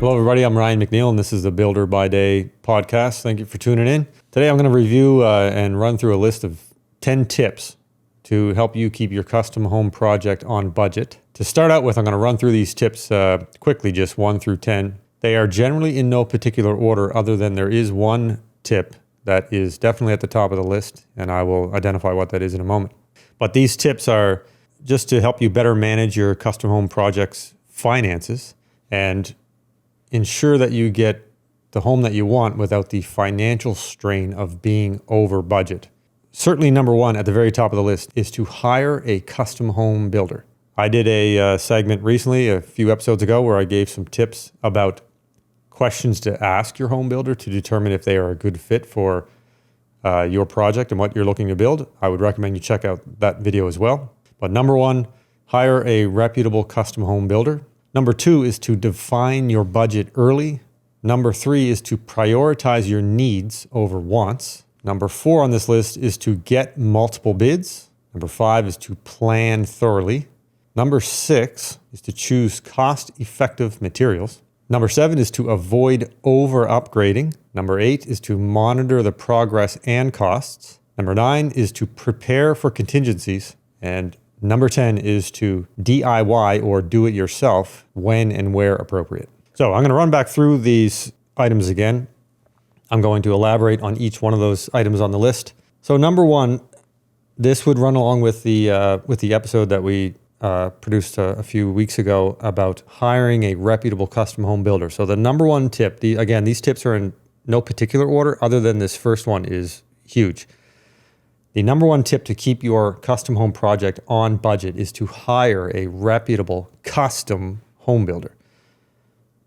Hello, everybody. I'm Ryan McNeil, and this is the Builder by Day podcast. Thank you for tuning in. Today, I'm going to review and run through a list of 10 tips to help you keep your custom home project on budget. To start out with, I'm going to run through these tips quickly, just 1 through 10. They are generally in no particular order, other than there is one tip that is definitely at the top of the list, and I will identify what that is in a moment. But these tips are just to help you better manage your custom home project's finances and ensure that you get the home that you want without the financial strain of being over budget. Certainly number one at the very top of the list is to hire a custom home builder. I did a segment recently, a few episodes ago, where I gave some tips about questions to ask your home builder to determine if they are a good fit for your project and what you're looking to build. I would recommend you check out that video as well. But number one, hire a reputable custom home builder. Number two is to define your budget early. Number three is to prioritize your needs over wants. Number four on this list is to get multiple bids. Number five is to plan thoroughly. Number six is to choose cost-effective materials. Number seven is to avoid over-upgrading. Number eight is to monitor the progress and costs. Number nine is to prepare for contingencies. And number 10 is to DIY or do it yourself when and where appropriate. So I'm going to run back through these items again. I'm going to elaborate on each one of those items on the list. So number one, this would run along with the episode that we produced a few weeks ago about hiring a reputable custom home builder. So the number one tip, these tips are in no particular order other than this first one is huge. The number one tip to keep your custom home project on budget is to hire a reputable custom home builder.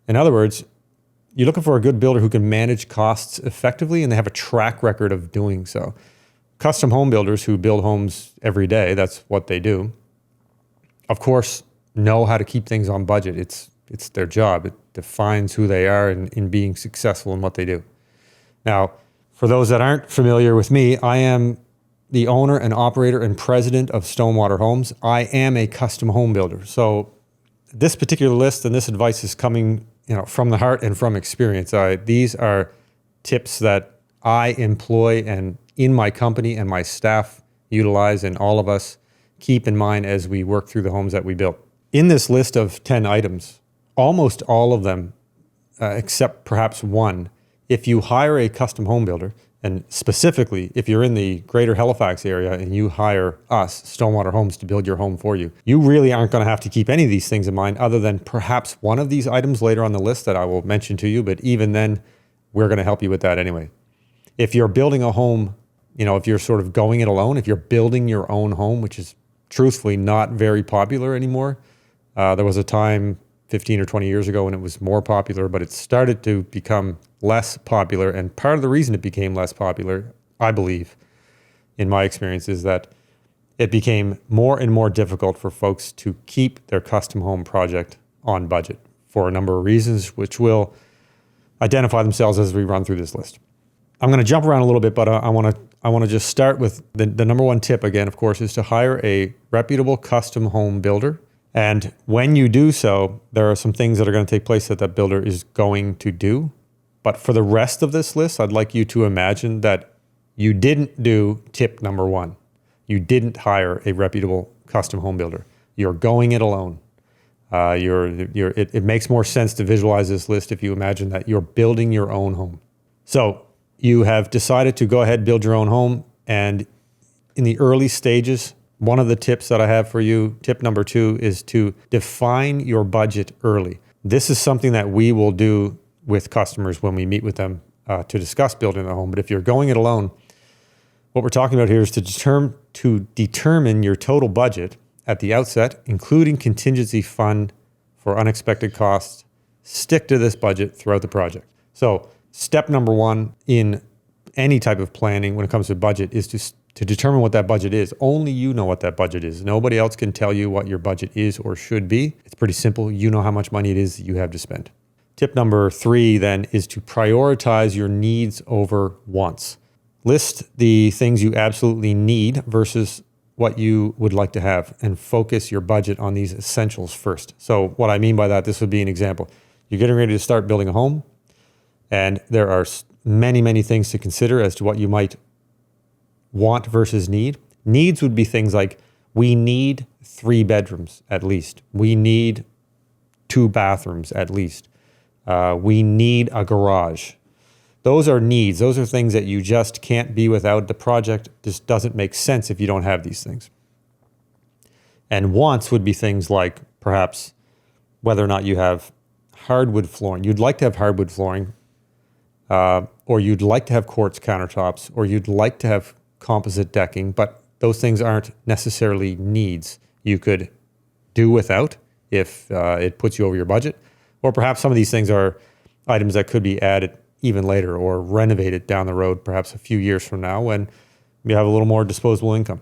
In other words, you're looking for a good builder who can manage costs effectively, and they have a track record of doing so. Custom home builders who build homes every day, that's what they do, of course, know how to keep things on budget. It's their job. It defines who they are in being successful in what they do. Now, for those that aren't familiar with me, I am the owner and operator and president of Stonewater Homes. I am a custom home builder. So this particular list and this advice is coming, from the heart and from experience. These are tips that I employ and in my company and my staff utilize, and all of us keep in mind as we work through the homes that we build. In this list of 10 items, almost all of them, except perhaps one, if you hire a custom home builder, and specifically, if you're in the greater Halifax area and you hire us, Stonewater Homes, to build your home for you, you really aren't going to have to keep any of these things in mind other than perhaps one of these items later on the list that I will mention to you. But even then, we're going to help you with that anyway. If you're building a home, if you're sort of going it alone, if you're building your own home, which is truthfully not very popular anymore. There was a time 15 or 20 years ago when it was more popular, but it started to become less popular. And part of the reason it became less popular, I believe, in my experience, is that it became more and more difficult for folks to keep their custom home project on budget for a number of reasons, which will identify themselves as we run through this list. I'm going to jump around a little bit, but I want to just start with the number one tip again, of course, is to hire a reputable custom home builder. And when you do so, there are some things that are going to take place that builder is going to do. But for the rest of this list, I'd like you to imagine that you didn't do tip number one. You didn't hire a reputable custom home builder. You're going it alone. It makes more sense to visualize this list if you imagine that you're building your own home. So you have decided to go ahead and build your own home. And in the early stages, one of the tips that I have for you, tip number two, is to define your budget early. This is something that we will do with customers when we meet with them to discuss building a home. But if you're going it alone, what we're talking about here is to determine your total budget at the outset, including contingency fund for unexpected costs. Stick to this budget throughout the project. So step number one in any type of planning when it comes to budget is to determine what that budget is. Only you know what that budget is. Nobody else can tell you what your budget is or should be. It's pretty simple. You know how much money it is that you have to spend. Tip number three then is to prioritize your needs over wants. List the things you absolutely need versus what you would like to have, and focus your budget on these essentials first. So what I mean by that, this would be an example. You're getting ready to start building a home, and there are many, many things to consider as to what you might want versus need. Needs would be things like, we need 3 bedrooms at least. We need 2 bathrooms at least. We need a garage. Those are needs. Those are things that you just can't be without. The project just doesn't make sense if you don't have these things. And wants would be things like perhaps whether or not you have hardwood flooring. You'd like to have hardwood flooring, or you'd like to have quartz countertops, or you'd like to have composite decking, but those things aren't necessarily needs. You could do without if it puts you over your budget, or perhaps some of these things are items that could be added even later or renovated down the road, perhaps a few years from now when you have a little more disposable income.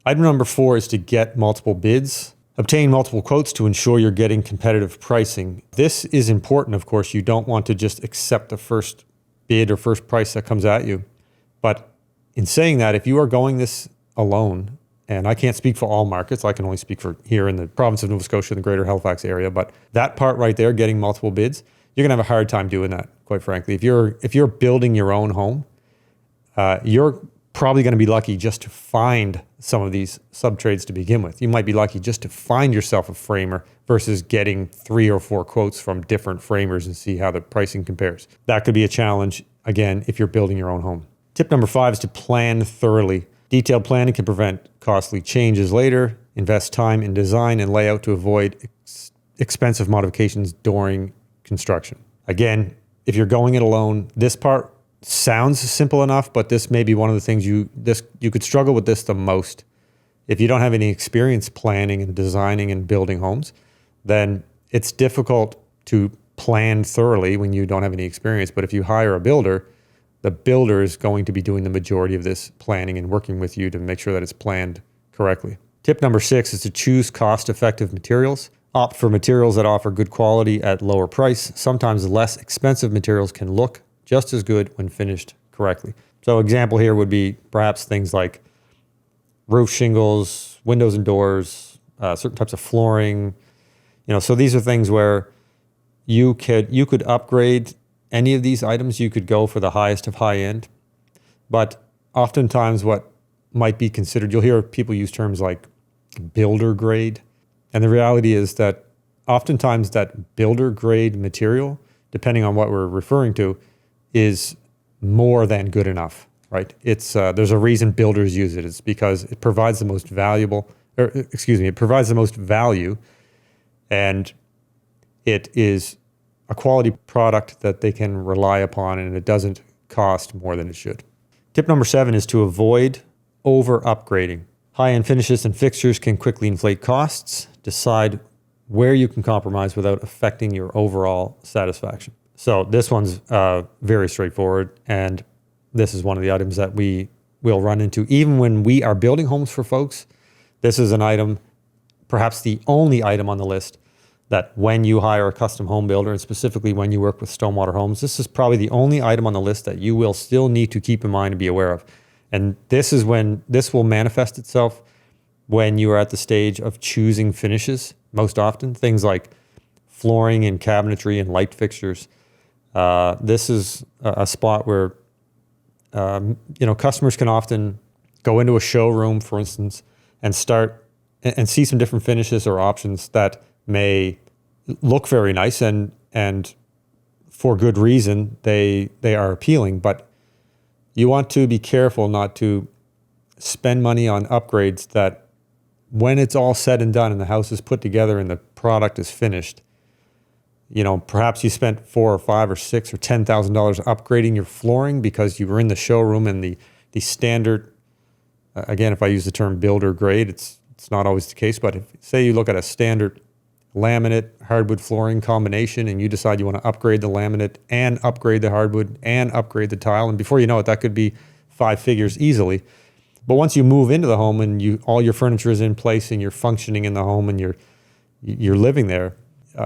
Item number 4 is to get multiple bids. Obtain multiple quotes to ensure you're getting competitive pricing. This is important, of course. You don't want to just accept the first bid or first price that comes at you. But in saying that, if you are going this alone, and I can't speak for all markets, I can only speak for here in the province of Nova Scotia, the greater Halifax area, but that part right there, getting multiple bids, you're gonna have a hard time doing that, quite frankly. If you're building your own home, you're probably gonna be lucky just to find some of these sub-trades to begin with. You might be lucky just to find yourself a framer versus getting 3 or 4 quotes from different framers and see how the pricing compares. That could be a challenge, again, if you're building your own home. Tip number 5 is to plan thoroughly. Detailed planning can prevent costly changes later. Invest time in design and layout to avoid expensive modifications during construction. Again, if you're going it alone, this part sounds simple enough, but this may be one of the things you could struggle with this the most. If you don't have any experience planning and designing and building homes, then it's difficult to plan thoroughly when you don't have any experience. But if you hire a builder, the builder is going to be doing the majority of this planning and working with you to make sure that it's planned correctly. Tip number 6 is to choose cost-effective materials. Opt for materials that offer good quality at lower price. Sometimes less expensive materials can look just as good when finished correctly. So example here would be perhaps things like roof shingles, windows and doors, certain types of flooring. So these are things where you could upgrade any of these items. You could go for the highest of high end, but oftentimes what might be considered, you'll hear people use terms like builder grade. And the reality is that oftentimes that builder grade material, depending on what we're referring to, is more than good enough, right? There's a reason builders use it. It's because it provides the most it provides the most value, and it is a quality product that they can rely upon, and it doesn't cost more than it should. Tip number 7 is to avoid over upgrading. High-end finishes and fixtures can quickly inflate costs. Decide where you can compromise without affecting your overall satisfaction. So this one's very straightforward, and this is one of the items that we will run into. Even when we are building homes for folks, this is an item, perhaps the only item on the list, that when you hire a custom home builder, and specifically when you work with Stonewater Homes, this is probably the only item on the list that you will still need to keep in mind and be aware of. And this is when this will manifest itself when you are at the stage of choosing finishes, most often. Things like flooring and cabinetry and light fixtures. This is a spot where customers can often go into a showroom, for instance, and start and see some different finishes or options that may look very nice, and for good reason they are appealing, but you want to be careful not to spend money on upgrades that when it's all said and done and the house is put together and the product is finished, perhaps you spent $4 or $5 or $6 or $10,000 upgrading your flooring because you were in the showroom, and the standard, again, if I use the term builder grade, it's not always the case, but say you look at a standard laminate hardwood flooring combination and you decide you want to upgrade the laminate and upgrade the hardwood and upgrade the tile, and before you know it, that could be 5 figures easily. But once you move into the home and all your furniture is in place and you're functioning in the home and you're living there,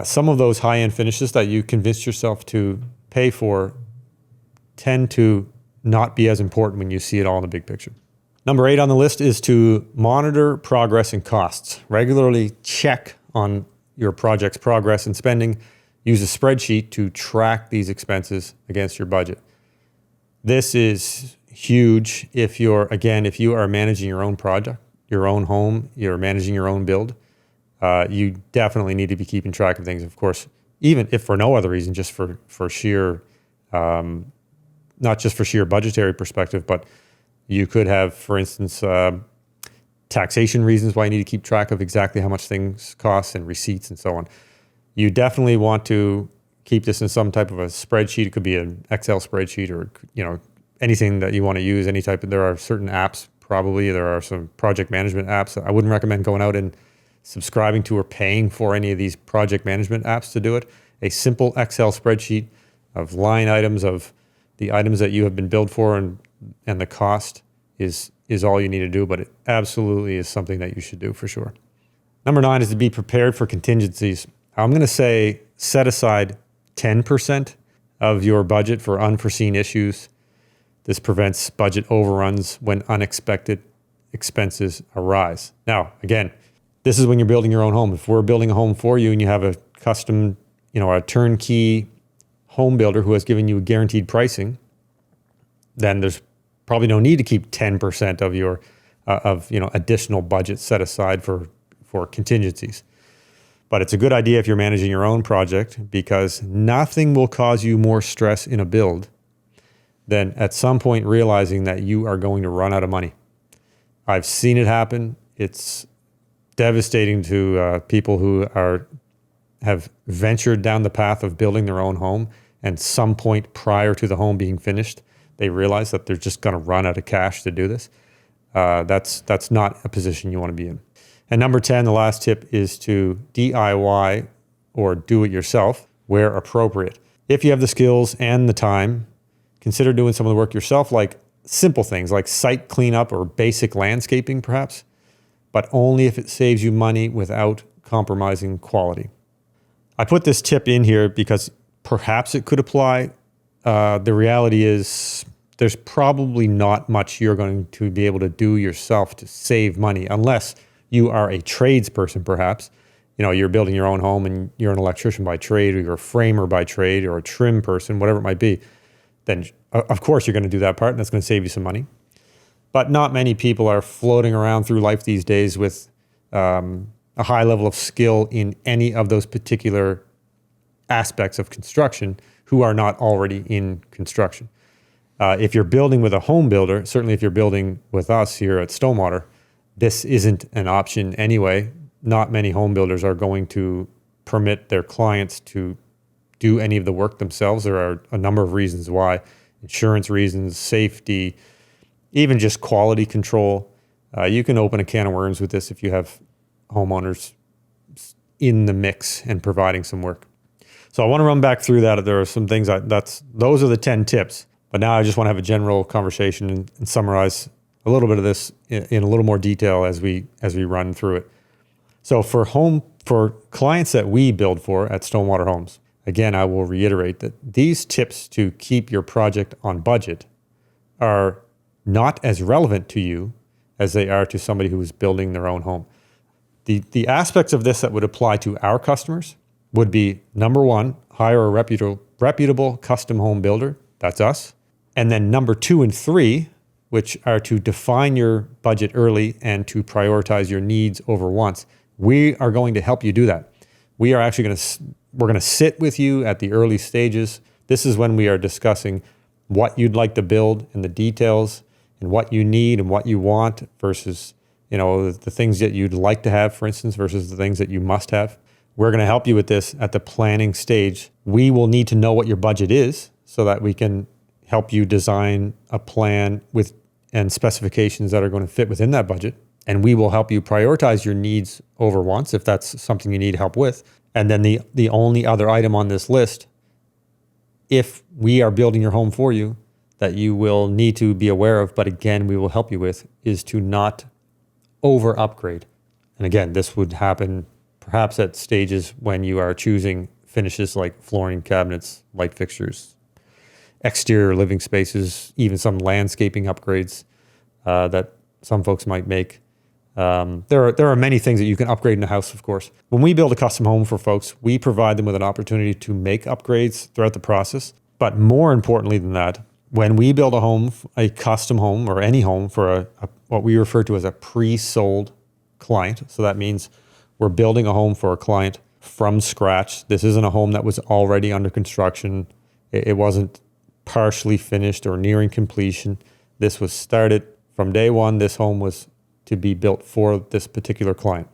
some of those high-end finishes that you convinced yourself to pay for tend to not be as important when you see it all in the big picture. Number 8 on the list is to monitor progress and costs. Regularly check on your project's progress and spending. use a spreadsheet to track these expenses against your budget. This is huge if you are managing your own project, your own home, you're managing your own build. You definitely need to be keeping track of things, of course, even if for no other reason, just for sheer, not just for sheer budgetary perspective, but you could have, for instance, taxation reasons why you need to keep track of exactly how much things cost and receipts and so on. You definitely want to keep this in some type of a spreadsheet. It could be an Excel spreadsheet or, anything that you want to use, there are certain apps, probably. There are some project management apps. I wouldn't recommend going out and subscribing to or paying for any of these project management apps to do it. A simple Excel spreadsheet of line items of the items that you have been billed for and the cost is all you need to do, but it absolutely is something that you should do for sure. Number 9 is to be prepared for contingencies. I'm going to say set aside 10% of your budget for unforeseen issues. This prevents budget overruns when unexpected expenses arise. Now, again, this is when you're building your own home. If we're building a home for you and you have a custom, a turnkey home builder who has given you guaranteed pricing, then there's probably no need to keep 10% of your additional budget set aside for contingencies. But it's a good idea if you're managing your own project, because nothing will cause you more stress in a build than at some point realizing that you are going to run out of money. I've seen it happen. It's devastating to people who have ventured down the path of building their own home, and some point prior to the home being finished, they realize that they're just going to run out of cash to do this. That's not a position you want to be in. And number 10, the last tip, is to DIY or do it yourself where appropriate. If you have the skills and the time, consider doing some of the work yourself, like simple things like site cleanup or basic landscaping perhaps, but only if it saves you money without compromising quality. I put this tip in here because perhaps it could apply. The reality is there's probably not much you're going to be able to do yourself to save money unless you are a tradesperson, perhaps. You're building your own home and you're an electrician by trade, or you're a framer by trade, or a trim person, whatever it might be. Then of course you're going to do that part, and that's going to save you some money. But not many people are floating around through life these days with a high level of skill in any of those particular aspects of construction who are not already in construction. If you're building with a home builder, certainly if you're building with us here at Stonewater, this isn't an option anyway. Not many home builders are going to permit their clients to do any of the work themselves. There are a number of reasons why: insurance reasons, safety, even just quality control. You can open a can of worms with this if you have homeowners in the mix and providing some work. So I want to run back through that. There are some things those are the 10 tips. But now I just want to have a general conversation and summarize a little bit of this in a little more detail as we run through it. So for clients that we build for at Stonewater Homes, again, I will reiterate that these tips to keep your project on budget are not as relevant to you as they are to somebody who is building their own home. The aspects of this that would apply to our customers would be, number 1, hire a reputable custom home builder. That's us. And then number 2 and 3, which are to define your budget early and to prioritize your needs over wants. We are going to help you do that. We are actually we're going to sit with you at the early stages. This is when we are discussing what you'd like to build and the details and what you need and what you want versus, the things that you'd like to have, for instance, versus the things that you must have. We're going to help you with this at the planning stage. We will need to know what your budget is so that we can help you design a plan and specifications that are going to fit within that budget. And we will help you prioritize your needs over wants if that's something you need help with. And then the only other item on this list, if we are building your home for you, that you will need to be aware of, but again, we will help you with, is to not over upgrade. And again, this would happen perhaps at stages when you are choosing finishes like flooring, cabinets, light fixtures, exterior living spaces, even some landscaping upgrades that some folks might make. There are many things that you can upgrade in a house, of course. When we build a custom home for folks, we provide them with an opportunity to make upgrades throughout the process. But more importantly than that, when we build a home, a custom home or any home for what we refer to as a pre-sold client, so that means we're building a home for a client from scratch. This isn't a home that was already under construction. It wasn't partially finished or nearing completion. This was started from day one. This home was to be built for this particular client.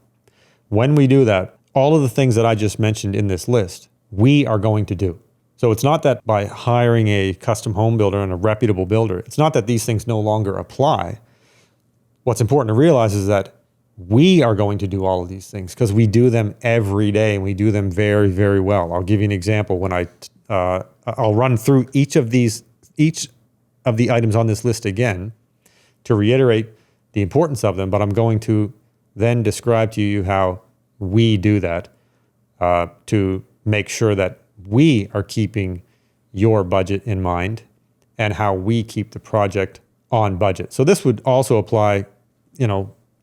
When we do that, all of the things that I just mentioned in this list, we are going to do. So it's not that by hiring a custom home builder and a reputable builder, it's not that these things no longer apply. What's important to realize is that we are going to do all of these things because we do them every day and we do them very, very well. I'll give you an example. When I'll run through each of the items on this list again to reiterate the importance of them, but I'm going to then describe to you how we do that to make sure that we are keeping your budget in mind and how we keep the project on budget. So this would also apply,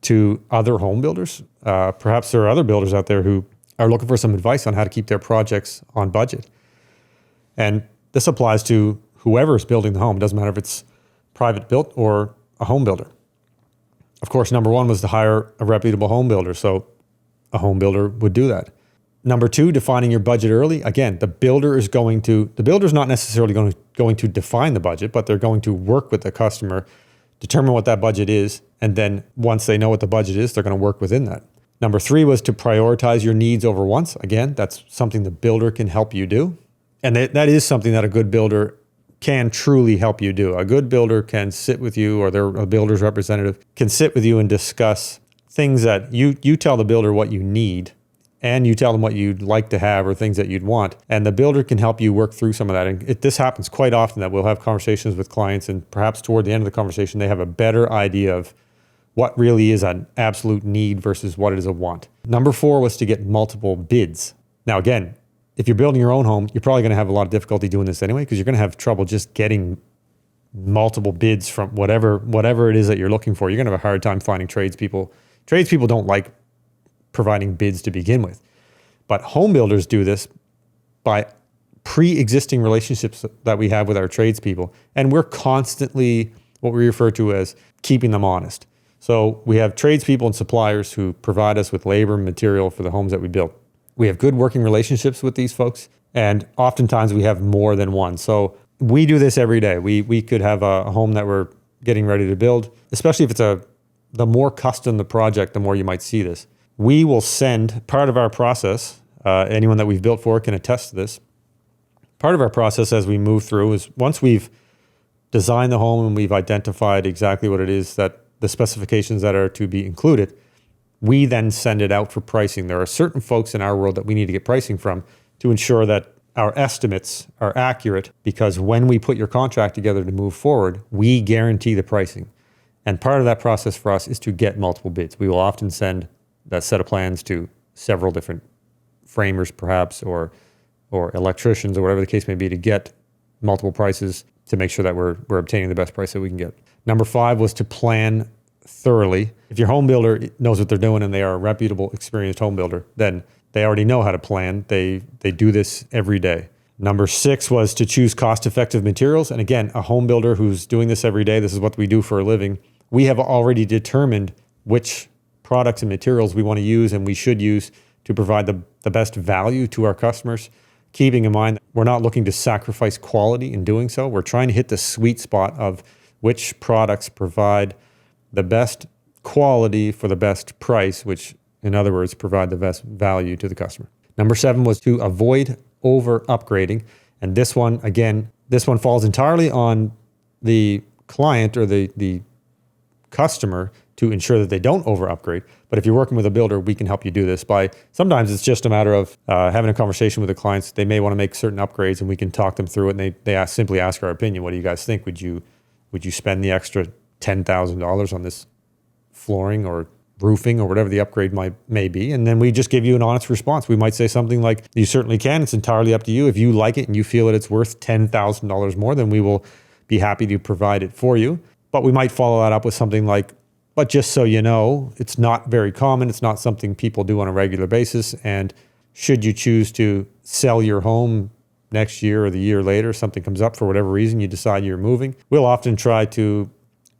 to other home builders. Perhaps there are other builders out there who are looking for some advice on how to keep their projects on budget. And this applies to whoever is building the home. It doesn't matter if it's private built or a home builder. Of course, number one was to hire a reputable home builder. So a home builder would do that. Number two, defining your budget early. Again, the builder's not necessarily going to define the budget, but they're going to work with the customer, determine what that budget is. And then once they know what the budget is, they're going to work within that. Number three was to prioritize your needs over wants. Again, that's something the builder can help you do. And that is something that a good builder can truly help you do. A good builder can sit with you, or a builder's representative can sit with you and discuss things that you tell the builder what you need, and you tell them what you'd like to have or things that you'd want. And the builder can help you work through some of that. And this happens quite often that we'll have conversations with clients, and perhaps toward the end of the conversation, they have a better idea of what really is an absolute need versus what it is a want. Number four was to get multiple bids. Now, again, if you're building your own home, you're probably going to have a lot of difficulty doing this anyway, because you're going to have trouble just getting multiple bids from whatever it is that you're looking for. You're going to have a hard time finding tradespeople. Tradespeople don't like providing bids to begin with. But home builders do this by pre-existing relationships that we have with our tradespeople. And we're constantly what we refer to as keeping them honest. So we have tradespeople and suppliers who provide us with labor and material for the homes that we build. We have good working relationships with these folks, and oftentimes we have more than one. So we do this every day. We could have a home that we're getting ready to build, especially if it's the more custom the project, the more you might see this. We will send part of our process, anyone that we've built for can attest to this. Part of our process as we move through is once we've designed the home and we've identified exactly what it is that the specifications that are to be included, we then send it out for pricing. There are certain folks in our world that we need to get pricing from to ensure that our estimates are accurate, because when we put your contract together to move forward, we guarantee the pricing. And part of that process for us is to get multiple bids. We will often send that set of plans to several different framers perhaps, or electricians, or whatever the case may be, to get multiple prices to make sure that we're obtaining the best price that we can get. Number five was to plan thoroughly. If your home builder knows what they're doing and they are a reputable, experienced home builder, then they already know how to plan. They do this every day. Number six was to choose cost-effective materials. And again, a home builder who's doing this every day, this is what we do for a living, we have already determined which products and materials we want to use and we should use to provide the best value to our customers. Keeping in mind, we're not looking to sacrifice quality in doing so. We're trying to hit the sweet spot of which products provide the best quality for the best price, which in other words, provide the best value to the customer. Number seven was to avoid over upgrading. And this one falls entirely on the client or the customer to ensure that they don't over upgrade. But if you're working with a builder, we can help you do this by, sometimes it's just a matter of having a conversation with the clients. They may want to make certain upgrades and we can talk them through it. And they simply ask our opinion. What do you guys think? Would you spend the extra $10,000 on this flooring or roofing or whatever the upgrade may be? And then we just give you an honest response. We might say something like, you certainly can. It's entirely up to you. If you like it and you feel that it's worth $10,000 more, then we will be happy to provide it for you. But we might follow that up with something like, But just so you know, it's not very common. It's not something people do on a regular basis. And should you choose to sell your home next year or the year later, something comes up for whatever reason, you decide you're moving, we'll often try to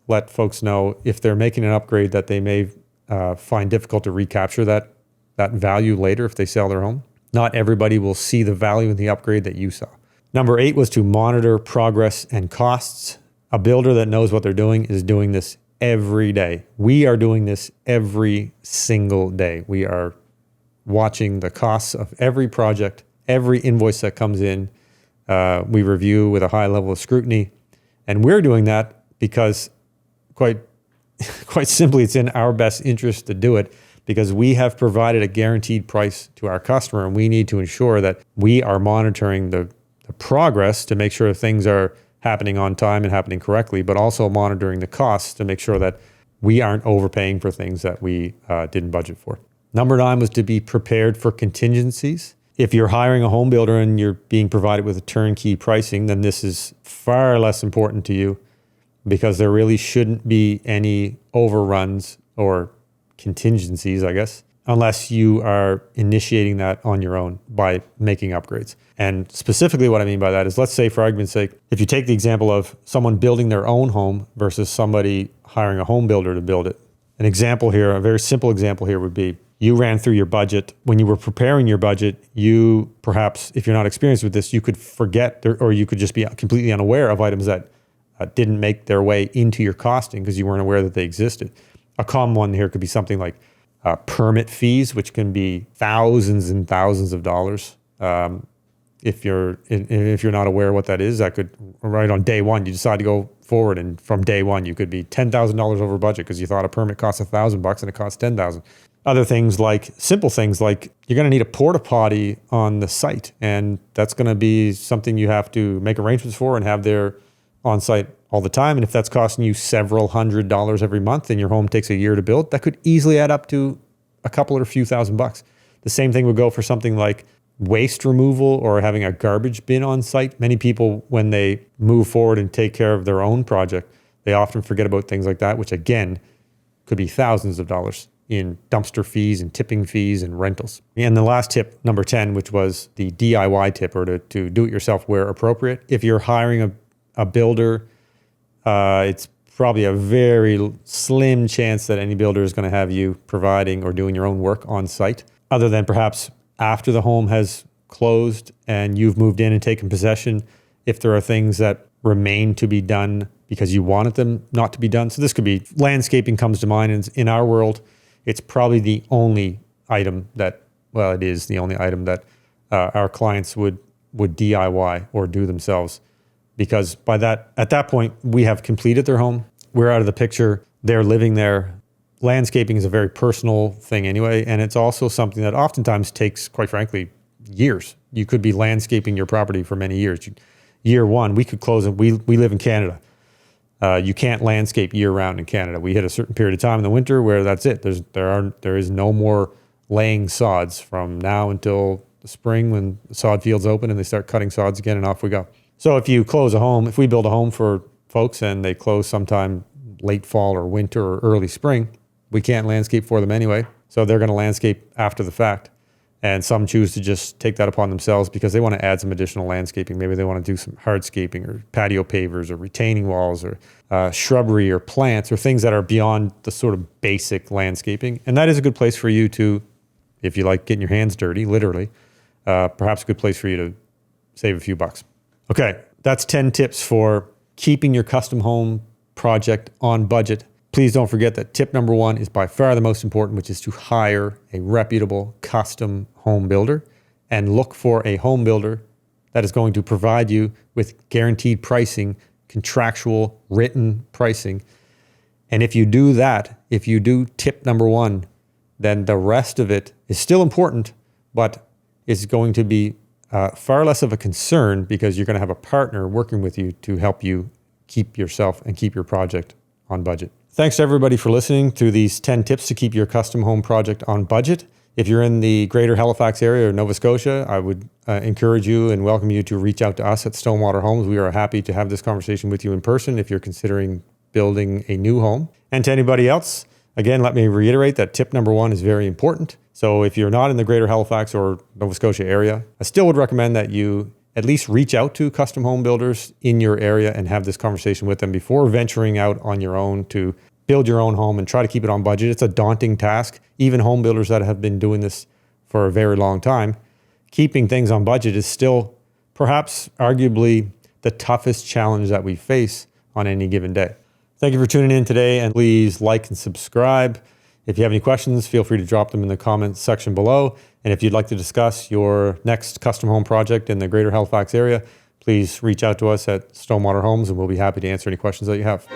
let folks know if they're making an upgrade that they may find difficult to recapture that value later if they sell their home. Not everybody will see the value in the upgrade that you saw. Number 8 was to monitor progress and costs. A builder that knows what they're doing is doing this every day. We are doing this every single day. We are watching the costs of every project, every invoice that comes in. We review with a high level of scrutiny. And we're doing that because quite simply, it's in our best interest to do it because we have provided a guaranteed price to our customer, and we need to ensure that we are monitoring the progress to make sure things are happening on time and happening correctly, but also monitoring the costs to make sure that we aren't overpaying for things that we didn't budget for. Number 9 was to be prepared for contingencies. If you're hiring a home builder and you're being provided with a turnkey pricing, then this is far less important to you because there really shouldn't be any overruns or contingencies, I guess, unless you are initiating that on your own by making upgrades. And specifically what I mean by that is, let's say for argument's sake, if you take the example of someone building their own home versus somebody hiring a home builder to build it. An example here, a very simple example here would be, you ran through your budget. When you were preparing your budget, you perhaps, if you're not experienced with this, you could forget or you could just be completely unaware of items that didn't make their way into your costing because you weren't aware that they existed. A common one here could be something like permit fees, which can be thousands and thousands of dollars. If you're not aware what that is, that could, right on day one, you decide to go forward, and from day one, you could be $10,000 over budget because you thought a permit costs $1,000 and it costs $10,000. Other things like simple things like you're going to need a porta potty on the site, and that's going to be something you have to make arrangements for and have there on site all the time. And if that's costing you several $100s every month and your home takes a year to build, that could easily add up to a couple or a few $1,000s. The same thing would go for something like waste removal or having a garbage bin on site. Many people, when they move forward and take care of their own project, they often forget about things like that, which again could be thousands of dollars in dumpster fees and tipping fees and rentals. And the last tip, number 10, which was the DIY tip, or to do it yourself where appropriate. If you're hiring a builder, it's probably a very slim chance that any builder is going to have you providing or doing your own work on site, other than perhaps after the home has closed and you've moved in and taken possession, if there are things that remain to be done because you wanted them not to be done. So this could be landscaping comes to mind. And in our world, it's probably the only item that, well, it is the only item that our clients would DIY or do themselves. Because at that point, we have completed their home. We're out of the picture. They're living there. Landscaping is a very personal thing anyway. And it's also something that oftentimes takes, quite frankly, years. You could be landscaping your property for many years. Year one, we could close it. We live in Canada. You can't landscape year round in Canada. We hit a certain period of time in the winter where that's it. There is no more laying sods from now until the spring when the sod fields open and they start cutting sods again, and off we go. So if you close a home, if we build a home for folks and they close sometime late fall or winter or early spring, we can't landscape for them anyway. So they're going to landscape after the fact. And some choose to just take that upon themselves because they want to add some additional landscaping. Maybe they want to do some hardscaping or patio pavers or retaining walls or shrubbery or plants or things that are beyond the sort of basic landscaping. And that is a good place for you to, if you like getting your hands dirty, literally, perhaps a good place for you to save a few bucks. Okay, that's 10 tips for keeping your custom home project on budget. Please don't forget that tip number 1 is by far the most important, which is to hire a reputable custom home builder and look for a home builder that is going to provide you with guaranteed pricing, contractual written pricing. And if you do that, if you do tip number 1, then the rest of it is still important, but is going to be far less of a concern because you're going to have a partner working with you to help you keep yourself and keep your project on budget. Thanks to everybody for listening to these 10 tips to keep your custom home project on budget. If you're in the greater Halifax area or Nova Scotia, I would encourage you and welcome you to reach out to us at Stonewater Homes. We are happy to have this conversation with you in person if you're considering building a new home. And to anybody else, again, let me reiterate that tip number 1 is very important. So if you're not in the greater Halifax or Nova Scotia area, I still would recommend that you at least reach out to custom home builders in your area and have this conversation with them before venturing out on your own to build your own home and try to keep it on budget. It's a daunting task. Even home builders that have been doing this for a very long time, keeping things on budget is still perhaps arguably the toughest challenge that we face on any given day. Thank you for tuning in today, and please like and subscribe. If you have any questions, feel free to drop them in the comments section below. And if you'd like to discuss your next custom home project in the greater Halifax area, please reach out to us at Stonewater Homes and we'll be happy to answer any questions that you have.